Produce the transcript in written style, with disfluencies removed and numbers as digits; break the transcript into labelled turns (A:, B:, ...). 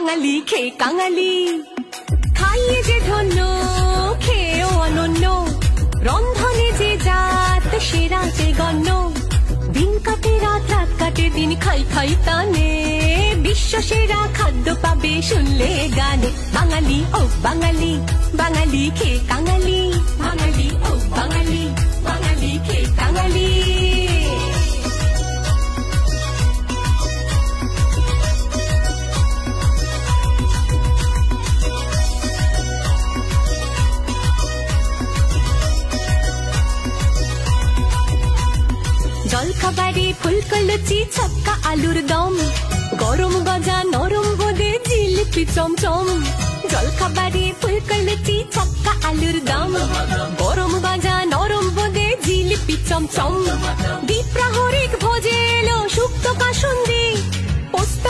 A: বাঙালি খেয়ে কাঙালি, খাইয়ে যে ধন্য খেয়েও অনন্য, রন্ধনে যে জাত সেরা যে গণ্য, দিন কাটে রাত রাত কাটে দিন খাই খাই তানে, বিশ্ব সেরা খাদ্য পাবে শুনলে গানে। বাঙালি ও বাঙালি, বাঙালি খেয়ে কাঙালি, বাঙালি ও বাঙালি, বাঙালি খেয়ে কাঙালি। জলখাবারে ফুলকো লুচি ছক্কা আলুর দম, গরম গজা নরম বোঁদে জিলিপি চমচম। জলখাবারে ফুলকো লুচি ছক্কা আলুর দম, গরম গজা নরম বোঁদে জিলিপি চমচম। দ্বীপ্রাহরিক ভোজে এলো শুক্তো কাসুন্দি, পোস্ত